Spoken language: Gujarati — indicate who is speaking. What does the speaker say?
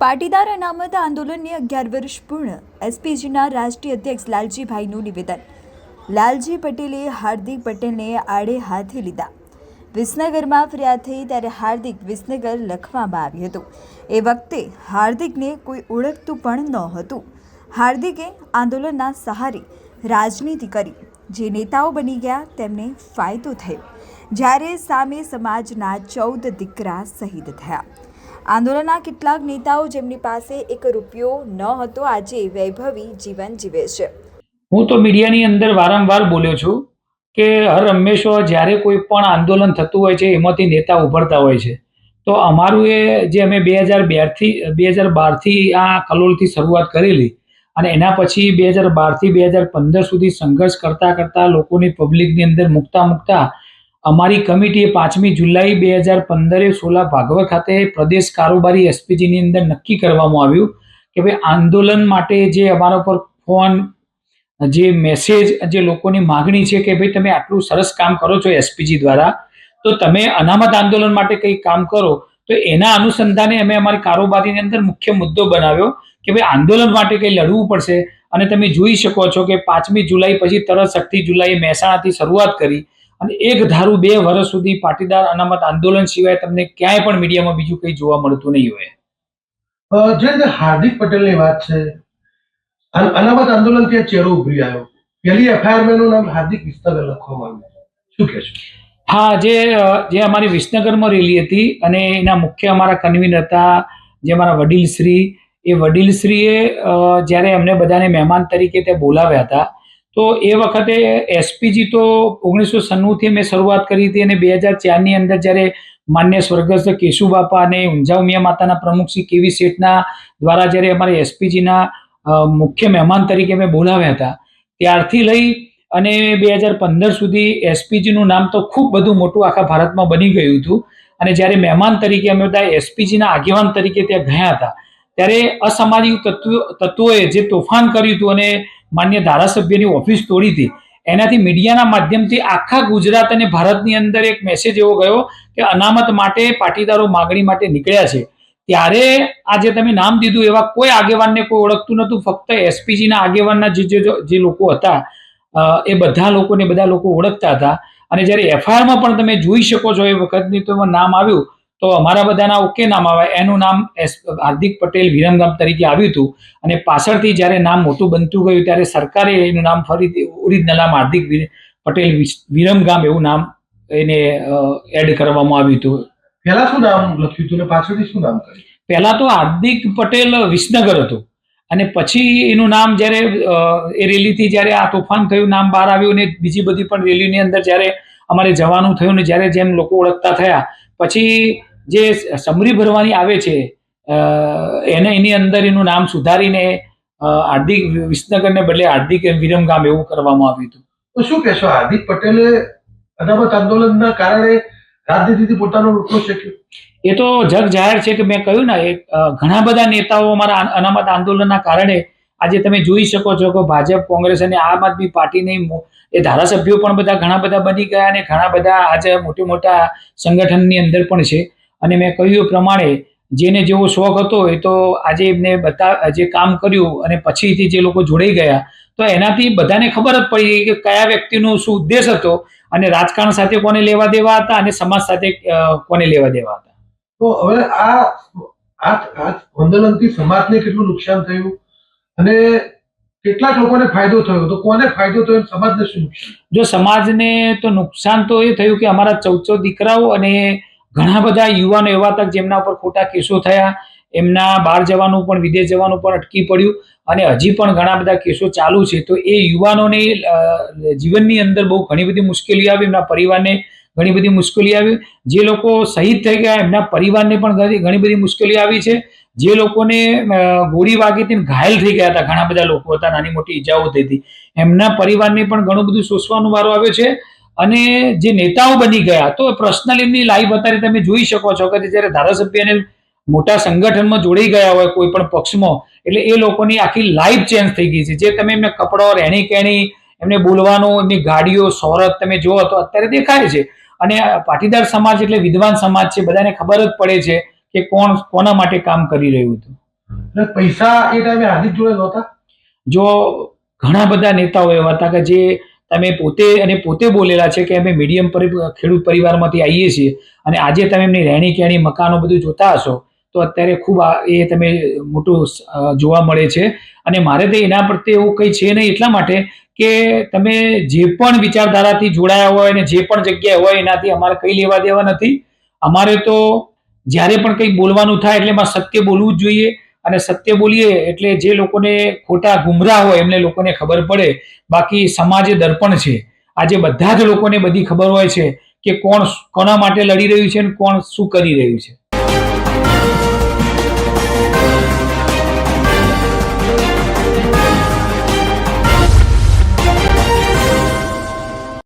Speaker 1: પાટીદાર અનામત આંદોલનને 11 વર્ષ પૂર્ણ. એસપીજીના રાષ્ટ્રીય અધ્યક્ષ લાલજીભાઈનું નિવેદન. લાલજી પટેલે હાર્દિક પટેલને આડે હાથે લીધા. વિસનગરમાં ફરિયાદ થઈ ત્યારે હાર્દિક વિસનગર લખવામાં આવ્યું હતું. એ વખતે હાર્દિકને કોઈ ઓળખતું પણ નહોતું. હાર્દિકે આંદોલનના સહારે રાજનીતિ કરી. જે નેતાઓ બની ગયા તેમને ફાયદો થયો, જ્યારે સામે સમાજના 14 દીકરા શહીદ થયા. આંદોલનના કેટલાક નેતાઓ જેમની પાસે ₹1 ન હતો, આજે વૈભવી જીવન જીવે છે.
Speaker 2: હું તો મીડિયાની અંદર વારંવાર બોલ્યો છું કે હર હંમેશા જ્યારે કોઈ પણ આંદોલન થતું હોય છે એમાંથી નેતા ઉભરતા હોય છે. તો અમારું એ જે અમે 2012થી આ કલોલથી શરૂઆત કરેલી અને એના પછી 2012થી 2015 સુધી સંઘર્ષ કરતા લોકોની પબ્લિકની અંદર મૂકતા અમારી કમિટીએ 5મી જુલાઈ 2015 સોલા ભાગવત ખાતે પ્રદેશ કારોબારી એસપીજીની અંદર નક્કી કરવામાં આવ્યું કે ભાઈ આંદોલન માટે જે અમારા પર ફોન, જે મેસેજ, જે લોકોની માગણી છે કે ભાઈ તમે આટલું સરસ કામ કરો છો એસપીજી દ્વારા, તો તમે અનામત આંદોલન માટે કંઈ કામ કરો. તો એના અનુસંધાને અમે અમારી કારોબારીની અંદર મુખ્ય મુદ્દો બનાવ્યો કે ભાઈ આંદોલન માટે કંઈ લડવું પડશે. અને તમે જોઈ શકો છો કે 5મી જુલાઈ પછી તરત 6મી જુલાઈએ મહેસાણાથી શરૂઆત કરી અને એક ધારું 2 વર્ષ સુધી પાટીદાર અનામત આંદોલન સિવાય તમને ક્યાંય પણ મીડિયામાં બીજું કંઈ જોવા મળતું નહીં હોય.
Speaker 3: જે હાર્દિક પટેલની વાત છે, અનામત આંદોલન ત્યાં ચહેરો ઉભરી આવ્યો. પહેલી એફઆઈઆર નું નામ હાર્દિક વિસનગર લખવામાં આવ્યું. શું કહેશો?
Speaker 2: હા, જે અમારી વિસનગરમાં રેલી હતી અને એના મુખ્ય અમારા કન્વીનર હતા જે અમારા વડીલશ્રી. એ વડીલશ્રીએ જ્યારે અમને બધાને મહેમાન તરીકે ત્યાં બોલાવ્યા હતા, તો એ વખતે એસપીજી તો 1996થી મેં શરૂઆત કરી હતી અને 2004ની અંદર જ્યારે માન્ય સ્વર્ગસ્થ કેશુબાપા અને ઊંઝા ઉમિયા માતાના પ્રમુખ શ્રી કેવી શેઠના દ્વારા જ્યારે અમારે એસપીજીના મુખ્ય મહેમાન તરીકે મેં બોલાવ્યા હતા, ત્યારથી લઈ અને 2015 સુધી એસપીજીનું નામ તો ખૂબ બધું મોટું આખા ભારતમાં બની ગયું હતું. અને જ્યારે મહેમાન તરીકે અમે બધા એસપીજીના આગેવાન તરીકે ત્યાં ગયા હતા, ત્યારે અસામાજિક તત્વોએ જે તોફાન કર્યું હતું અને માન્ય ધારાસભ્યની ઓફિસ તોડી હતી, એનાથી મીડિયાના માધ્યમથી આખા ગુજરાત અને ભારતની અંદર એક મેસેજ એવો ગયો કે અનામત માટે પાટીદારો માગણી માટે નીકળ્યા છે. ત્યારે આ જે તમે નામ દીધું એવા કોઈ આગેવાનને કોઈ ઓળખતું નહોતું. ફક્ત એસપીજીના આગેવાનના જે લોકો હતા એ બધા લોકો ઓળખતા હતા. અને જ્યારે એફઆઈઆરમાં પણ તમે જોઈ શકો છો એ વખતની તો નામ આવ્યું તો અમારા બધાના ઓકે નામ આવે. એનું નામ હાર્દિક પટેલ વિરમગામ તરીકે આવ્યું હતું. અને પાછળથી જ્યારે નામ મોટું બનતું ગયું ત્યારે સરકારે એનું નામ ફરીથી ઓરિજિનલ નામ હાર્દિક પટેલ વિરમગામ એવું નામ એને એડ કરવામાં આવ્યું હતું.
Speaker 3: પહેલા શું નામ લખ્યું હતું અને પાછળથી શું નામ કર્યું?
Speaker 2: પહેલા તો હાર્દિક પટેલ વિસનગર હતું અને પછી એનું નામ જ્યારે એ રેલીથી જ્યારે આ તોફાન થયું, નામ બહાર આવ્યું અને બીજી બધી પણ રેલીની અંદર જ્યારે અમારે જવાનું થયું ને જ્યારે જેમ લોકો ઓળખતા થયા, પછી જે સમરી ભરવાની આવે છે એની અંદર એનું નામ સુધારીને હાર્દિક વિસનગરને બદલે હાર્દિક વિરમગામ એવું કરવામાં આવ્યું હતું.
Speaker 3: તો શું કહેશો, હાર્દિક પટેલે અનામત આંદોલનના કારણે રાજનીતિથી પોતાનો રૂપો શેક્યો?
Speaker 2: એ તો જગ જાહેર છે કે મેં કહ્યું ને, ઘણા બધા નેતાઓ અમારા અનામત આંદોલનના કારણે આજે તમે જોઈ શકો છો કે ભાજપ, કોંગ્રેસ અને આમ આદમી પાર્ટીની એ ધારાસભ્યો પણ ઘણા બધા બની ગયા અને ઘણા બધા આજે મોટા સંગઠનની અંદર પણ છે. અને મેં કહ્યું પ્રમાણે જેને જેવો શોખ હતો એ તો આજે એમને જે કામ કર્યું અને પછીથી જે લોકો જોડાઈ ગયા, તો એનાથી બધાને ખબર જ પડી કે કયા વ્યક્તિનો શું ઉદ્દેશ હતો અને રાજકારણ સાથે કોને લેવા દેવા હતા અને સમાજ સાથે કોને લેવા દેવા હતા.
Speaker 3: તો હવે આ આંદોલનથી સમાજને કેટલું નુકસાન થયું અને કેટલાક લોકોને ફાયદો થયો, તો કોને ફાયદો થયો, સમાજને શું નુકસાન?
Speaker 2: જો સમાજને તો નુકસાન તો એ થયું કે અમારા 14 દીકરાઓ અને ઘણા બધા યુવાનો એવા હતા જેમના ઉપર ખોટા કેસો થયા. એમના બહાર જવાનું પણ, વિદેશ જવાનું પણ અટકી પડ્યું અને હજી પણ ઘણા બધા કેસો ચાલુ છે. તો એ યુવાનોને જીવનની અંદર બહુ ઘણી બધી મુશ્કેલી આવી, એમના પરિવારને ઘણી બધી મુશ્કેલી આવી. જે લોકો શહીદ થઈ ગયા એમના પરિવારને પણ ઘણી બધી મુશ્કેલી આવી છે. જે લોકોને ગોળી વાગી હતી, ઘાયલ થઈ ગયા હતા, ઘણા બધા લોકો હતા, નાની મોટી ઈજાઓ થઈ હતી, એમના પરિવારને પણ ઘણું બધું સોચવાનો વારો આવ્યો છે. અને જે નેતાઓ બની ગયા તો પર્સનલ એમની લાઈફ અત્યારે તમે જોઈ શકો છો કે જ્યારે ધારાસભ્ય અને મોટા સંગઠનમાં જોડાઈ ગયા હોય કોઈ પણ પક્ષમાં, એટલે એ લોકોની આખી લાઈફ ચેન્જ થઈ ગઈ છે. જે તમે એમને કપડો, રહેણી કહેણી, એમને બોલવાનું, એમની ગાડીઓ, શોહરત તમે જુઓ તો અત્યારે દેખાય છે. અને પાટીદાર સમાજ એટલે વિદ્વાન સમાજ છે, બધાને ખબર જ પડે છે કે કોણ કોના માટે કામ કરી રહ્યું હતું.
Speaker 3: એટલે પૈસા એ ટાઈમે હાર્દિક જોડે નહોતા.
Speaker 2: જો ઘણા બધા નેતાઓ એવા હતા કે જે તમે પોતે બોલેલા છે કે અમે મીડિયમ ખેડૂત પરિવારમાંથી આવીએ છીએ, અને આજે તમે એમની રહેણી કહેણી મકાનો બધું જોતા હશો તો અત્યારે ખૂબ એ તમે મોટું જોવા મળે છે. અને મારે તો એના પ્રત્યે એવું કંઈ છે નહીં, એટલા માટે કે તમે જે પણ વિચારધારાથી જોડાયા હોય અને જે પણ જગ્યાએ હોય એનાથી અમારે કંઈ લેવા દેવા નથી. અમારે તો જ્યારે પણ કંઈ બોલવાનું થાય એટલે એમાં સત્ય બોલવું જ જોઈએ, અને સત્ય બોલીએ એટલે જે લોકોને ખોટા ગુમરાહ હોય એમને લોકોને ખબર પડે. બાકી સમાજ એ દર્પણ છે. આજે બધા જ લોકોને બધી ખબર હોય છે કે કોણ કોના માટે લડી રહ્યું છે અને કોણ શું કરી રહ્યું છે.